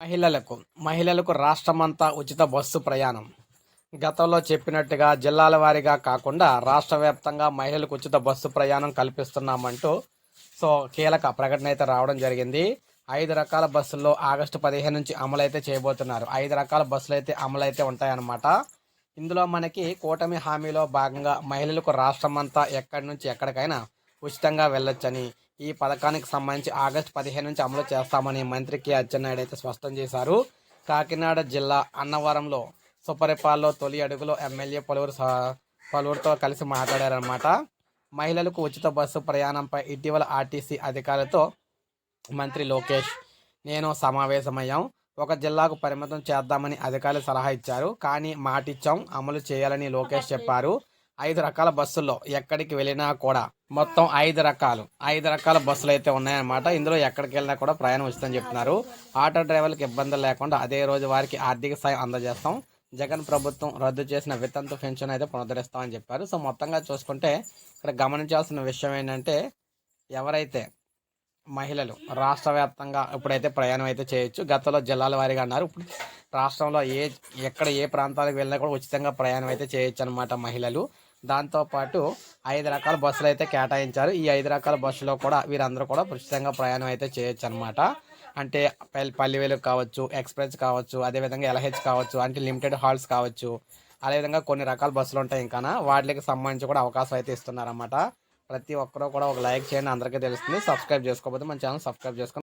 మహిళలకు మహిళలకు రాష్ట్రమంతా ఉచిత బస్సు ప్రయాణం. గతంలో చెప్పినట్టుగా జిల్లాల వారీగా కాకుండా రాష్ట్ర వ్యాప్తంగా మహిళలకు ఉచిత బస్సు ప్రయాణం కల్పిస్తున్నామంటూ కీలక ప్రకటన అయితే రావడం జరిగింది. 5 రకాల బస్సుల్లో ఆగస్టు 15 నుంచి అమలైతే చేయబోతున్నారు. 5 రకాల బస్సులు అయితే అమలైతే ఉంటాయన్నమాట. ఇందులో మనకి కూటమి హామీలో భాగంగా మహిళలకు రాష్ట్రమంతా ఎక్కడి నుంచి ఎక్కడికైనా ఉచితంగా వెళ్ళొచ్చని, ఈ పథకానికి సంబంధించి ఆగస్టు 15 నుంచి అమలు చేస్తామని మంత్రి కె అచ్చెన్నాయుడు అయితే స్పష్టం చేశారు. కాకినాడ జిల్లా అన్నవరంలో సుపరిపాలనలో తొలి అడుగులో ఎమ్మెల్యే పలువురితో కలిసి మాట్లాడారన్నమాట. మహిళలకు ఉచిత బస్సు ప్రయాణంపై ఇటీవల ఆర్టీసీ అధికారులతో మంత్రి లోకేష్ నేను సమావేశమయ్యాం. ఒక జిల్లాకు పరిమితం చేద్దామని అధికారులు సలహా ఇచ్చారు. కానీ మాటిచ్చాం, అమలు చేయాలని లోకేష్ చెప్పారు. 5 రకాల బస్సుల్లో ఎక్కడికి వెళ్ళినా కూడా మొత్తం 5 రకాల బస్సులు అయితే ఉన్నాయన్నమాట. ఇందులో ఎక్కడికి వెళ్ళినా కూడా ప్రయాణం ఉచితం చెప్తున్నారు. ఆటో డ్రైవర్లకు ఇబ్బందులు లేకుండా అదే రోజు వారికి ఆర్థిక సాయం అందజేస్తాం. జగన్ ప్రభుత్వం రద్దు చేసిన వితంతు పెన్షన్ అయితే పునరుద్ధరిస్తామని చెప్పారు. మొత్తంగా చూసుకుంటే ఇక్కడ గమనించాల్సిన విషయం ఏంటంటే, ఎవరైతే మహిళలు రాష్ట్ర వ్యాప్తంగా ఇప్పుడైతే ప్రయాణం అయితే చేయొచ్చు. గతంలో జిల్లాల వారీగా అన్నారు. ఇప్పుడు రాష్ట్రంలో ఏ ప్రాంతాలకు వెళ్ళినా కూడా ఉచితంగా ప్రయాణం అయితే చేయొచ్చు అనమాట మహిళలు. దాంతోపాటు 5 రకాల బస్సులు అయితే కేటాయించారు. ఈ 5 రకాల బస్సులో కూడా వీరందరూ కూడా ఉచితంగా ప్రయాణం అయితే చేయొచ్చు అనమాట. అంటే పల్లి వెలుగు కావచ్చు, ఎక్స్ప్రెస్ కావచ్చు, అదేవిధంగా ఎల్హెచ్ కావచ్చు, అంటే లిమిటెడ్ హాల్స్ కావచ్చు, అదేవిధంగా కొన్ని రకాల బస్సులు ఉంటాయి. ఇంకా వాటికి సంబంధించి కూడా అవకాశం అయితే ఇస్తున్నారన్నమాట. ప్రతి ఒక్కరూ కూడా ఒక లైక్ చేయండి, అందరికీ తెలుస్తుంది. సబ్స్క్రైబ్ చేసుకోకపోతే మన ఛానల్ సబ్స్క్రైబ్ చేసుకోండి.